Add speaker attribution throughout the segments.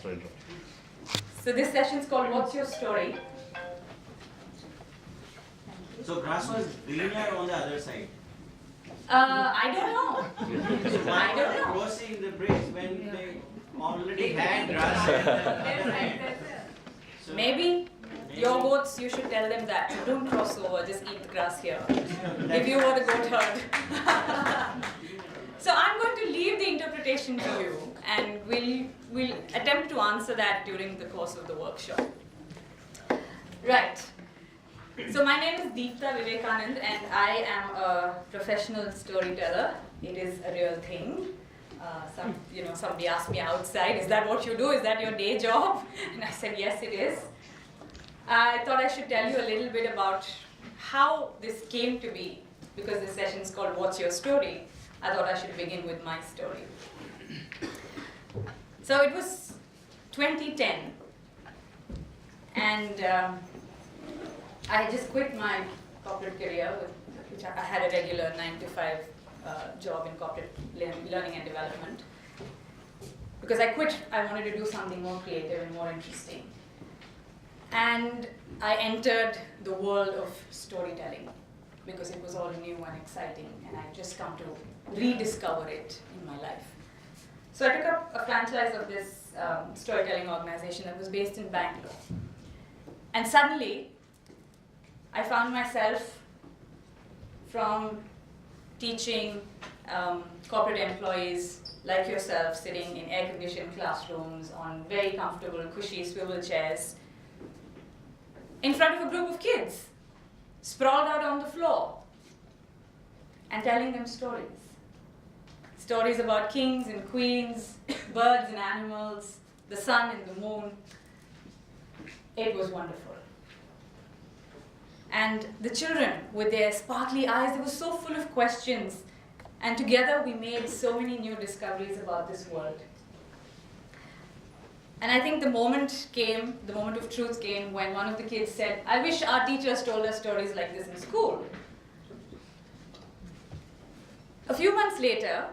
Speaker 1: for interrupting.
Speaker 2: So this session is called What's Your Story?
Speaker 3: So grass was greener on the other side.
Speaker 2: I don't know.
Speaker 3: So why
Speaker 2: I don't know.
Speaker 3: crossing the bridge when they already had grass at the other end? So
Speaker 2: Maybe your goats, you should tell them that. Don't cross over, just eat the grass here. If you were the goat herd. So I'm going to leave the interpretation to you, and we'll attempt to answer that during the course of the workshop. Right. So my name is Deepta Vivekanand, and I am a professional storyteller. It is a real thing. Somebody asked me outside, is that what you do? Is that your day job? And I said, yes, it is. I thought I should tell you a little bit about how this came to be, because this session is called What's Your Story? I thought I should begin with my story. So it was 2010, and I had just quit my corporate career, which I had a regular 9-to-5 job in corporate learning and development. Because I quit, I wanted to do something more creative and more interesting. And I entered the world of storytelling because it was all new and exciting, and I'd just come to rediscover it in my life. So I took up a franchise of this storytelling organization that was based in Bangalore. And suddenly, I found myself, from teaching corporate employees like yourself, sitting in air-conditioned classrooms on very comfortable, cushy swivel chairs, in front of a group of kids, sprawled out on the floor, and telling them stories. Stories about kings and queens, birds and animals, the sun and the moon. It was wonderful. And the children, with their sparkly eyes, they were so full of questions. And together we made so many new discoveries about this world. And I think the moment of truth came, when one of the kids said, I wish our teachers told us stories like this in school. A few months later,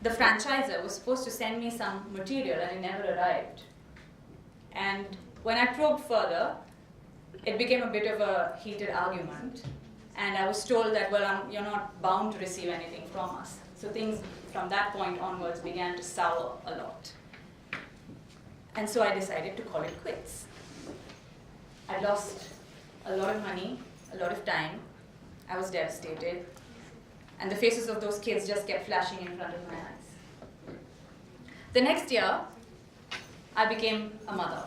Speaker 2: the franchisor was supposed to send me some material, and it never arrived. And when I probed further, it became a bit of a heated argument. And I was told that, well, you're not bound to receive anything from us. So things from that point onwards began to sour a lot. And so I decided to call it quits. I lost a lot of money, a lot of time. I was devastated. And the faces of those kids just kept flashing in front of my eyes. The next year, I became a mother.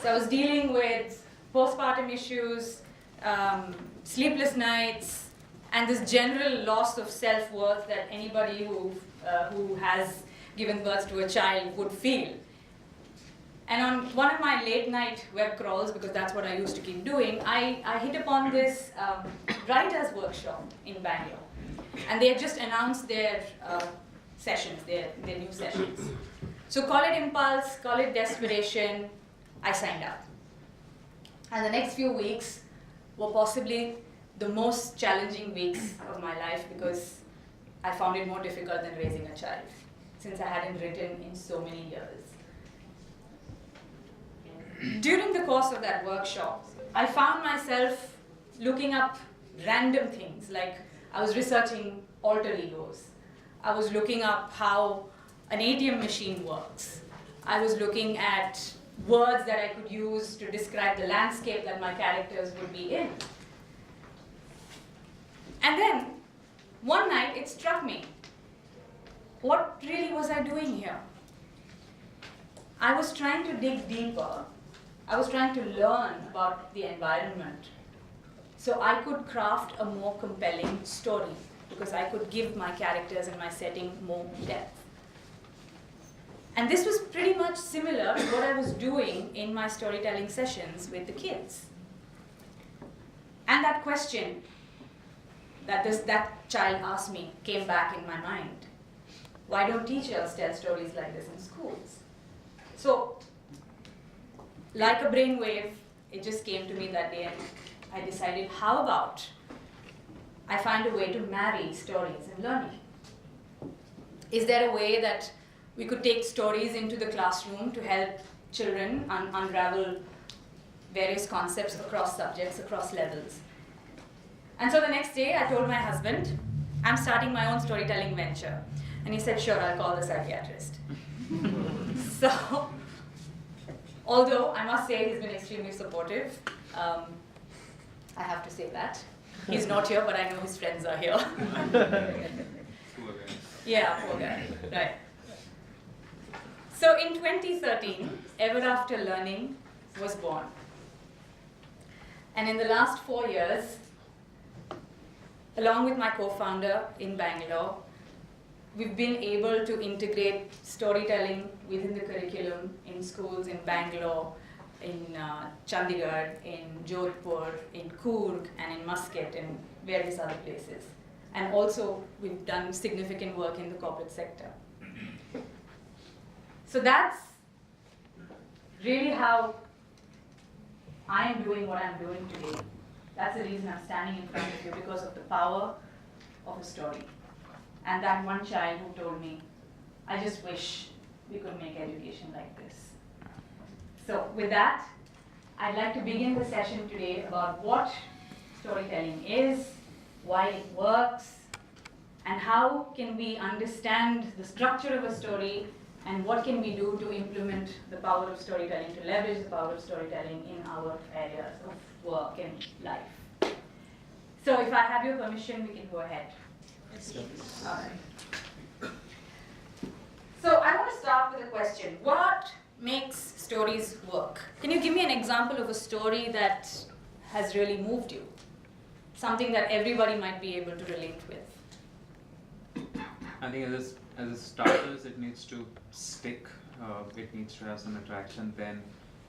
Speaker 2: So I was dealing with postpartum issues, sleepless nights, and this general loss of self-worth that anybody who has given birth to a child would feel. And on one of my late night web crawls, because that's what I used to keep doing, I hit upon this writers' workshop in Bangalore. And they had just announced their sessions, their new sessions. So call it impulse, call it desperation, I signed up. And the next few weeks were possibly the most challenging weeks of my life, because I found it more difficult than raising a child, since I hadn't written in so many years. During the course of that workshop, I found myself looking up random things, like I was researching alter egos. I was looking up how an ATM machine works. I was looking at words that I could use to describe the landscape that my characters would be in. And then, one night, it struck me. What really was I doing here? I was trying to dig deeper. I was trying to learn about the environment, so I could craft a more compelling story, because I could give my characters and my setting more depth. And this was pretty much similar to what I was doing in my storytelling sessions with the kids. And that question that child asked me came back in my mind. Why don't teachers tell stories like this in schools? So, like a brainwave, it just came to me that day, and I decided, how about I find a way to marry stories and learning? Is there a way that we could take stories into the classroom to help children unravel various concepts across subjects, across levels. And so the next day, I told my husband, I'm starting my own storytelling venture. And he said, sure, I'll call the psychiatrist. So, although I must say he's been extremely supportive, I have to say that. He's not here, but I know his friends are here. Yeah, poor guy, right. So in 2013, Ever After Learning was born. And in the last 4 years, along with my co-founder in Bangalore, we've been able to integrate storytelling within the curriculum in schools in Bangalore, in Chandigarh, in Jodhpur, in Coorg, and in Muscat, and various other places. And also, we've done significant work in the corporate sector. So that's really how I am doing what I'm doing today. That's the reason I'm standing in front of you, because of the power of a story. And that one child who told me, I just wish we could make education like this. So with that, I'd like to begin the session today about what storytelling is, why it works, and how can we understand the structure of a story, and what can we do to implement the power of storytelling, to leverage the power of storytelling in our areas of work and life. So if I have your permission, we can go ahead. All right. So I want to start with a question. What makes stories work? Can you give me an example of a story that has really moved you? Something that everybody might be able to relate with.
Speaker 1: I think as a starters, it needs to stick. It needs to have some attraction. Then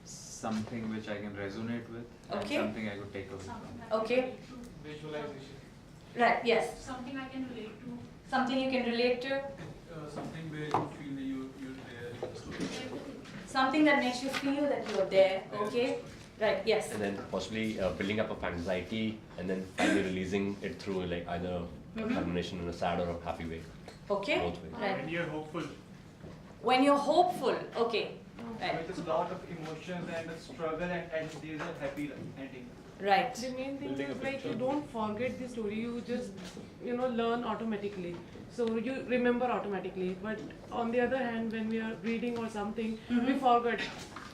Speaker 1: something which I can resonate with.
Speaker 2: Okay.
Speaker 1: And something I could take away from.
Speaker 2: Okay.
Speaker 4: Visualization.
Speaker 2: Right. Yes.
Speaker 4: Something I can relate to.
Speaker 2: Something you can relate to.
Speaker 4: Something where you feel that you're there in the story.
Speaker 2: Something that makes you feel that you're there. Okay. Right. Yes.
Speaker 5: And then possibly building up of anxiety, and then finally releasing it through like either a culmination in a sad or a happy way.
Speaker 2: Okay.
Speaker 5: Both ways.
Speaker 2: Right.
Speaker 4: When you're hopeful.
Speaker 2: When you're hopeful. Okay. Right.
Speaker 4: With a lot of emotions and a struggle, and there's a happy ending.
Speaker 2: Right.
Speaker 6: The main thing is like you don't forget the story, you just learn automatically. So you remember automatically. But on the other hand, when we are reading or something, we forget.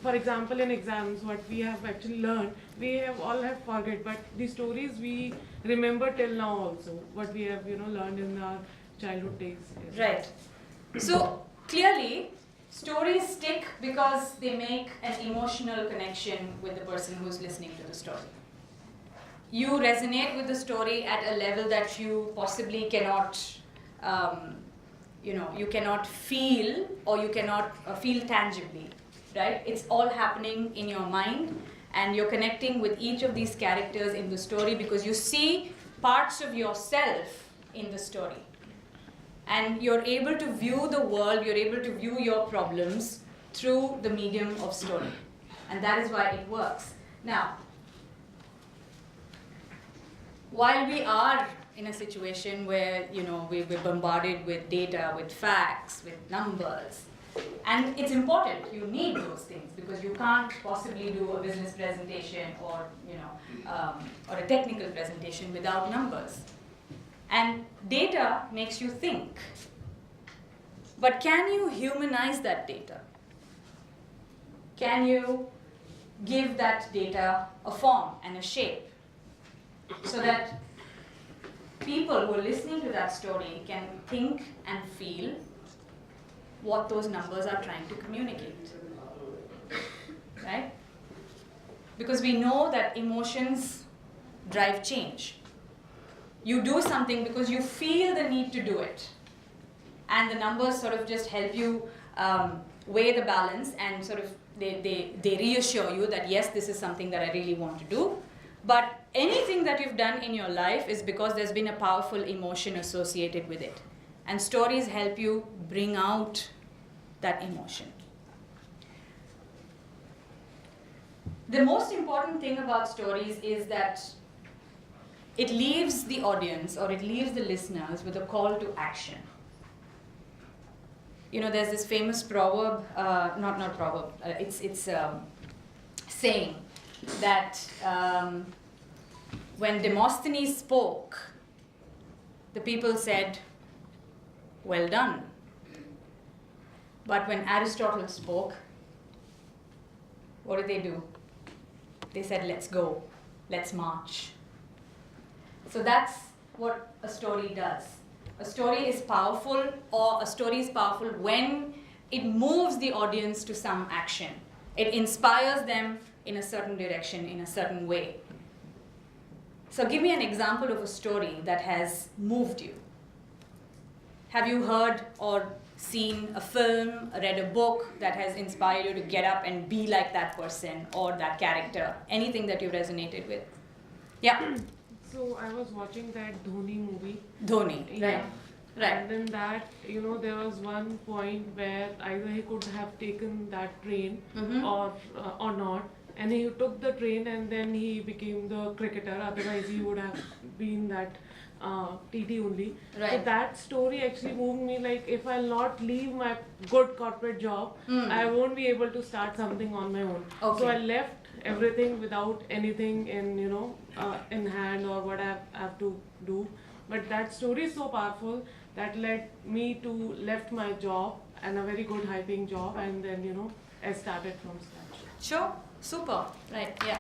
Speaker 6: For example, in exams, what we have actually learned, we all have forget. But the stories we remember till now also, what we have learned in our childhood days. Yes.
Speaker 2: Right. So clearly, stories stick because they make an emotional connection with the person who's listening to the story. You resonate with the story at a level that you possibly cannot, you cannot feel, or you cannot feel tangibly, right? It's all happening in your mind, and you're connecting with each of these characters in the story because you see parts of yourself in the story. And you're able to view the world, you're able to view your problems through the medium of story. And that is why it works. Now, while we are in a situation where we're bombarded with data, with facts, with numbers, and it's important, you need those things because you can't possibly do a business presentation or a technical presentation without numbers. And data makes you think. But can you humanize that data? Can you give that data a form and a shape so that people who are listening to that story can think and feel what those numbers are trying to communicate? Right? Because we know that emotions drive change. You do something because you feel the need to do it. And the numbers sort of just help you weigh the balance, and sort of they reassure you that yes, this is something that I really want to do. But anything that you've done in your life is because there's been a powerful emotion associated with it. And stories help you bring out that emotion. The most important thing about stories is that it leaves the audience, or it leaves the listeners with a call to action. there's this famous proverb, not proverb, it's saying that when Demosthenes spoke, the people said, well done. But when Aristotle spoke, what did they do? They said, let's go, let's march. So that's what a story does. A story is powerful, or a story is powerful when it moves the audience to some action. It inspires them in a certain direction, in a certain way. So give me an example of a story that has moved you. Have you heard or seen a film, read a book that has inspired you to get up and be like that person or that character? Anything that you resonated with? Yeah.
Speaker 6: So I was watching that Dhoni movie.
Speaker 2: Dhoni, right. Right.
Speaker 6: And in that, there was one point where either he could have taken that train or not. And he took the train and then he became the cricketer. Otherwise, he would have been that TT only.
Speaker 2: Right.
Speaker 6: So that story actually moved me. Like, if I'll not leave my good corporate job, I won't be able to start something on my own.
Speaker 2: Okay.
Speaker 6: So I left everything without anything in in hand or what I have to do. But that story is so powerful that led me to left my job and a very good high-paying job, and then I started from scratch.
Speaker 2: Sure. Super. Right. Yeah.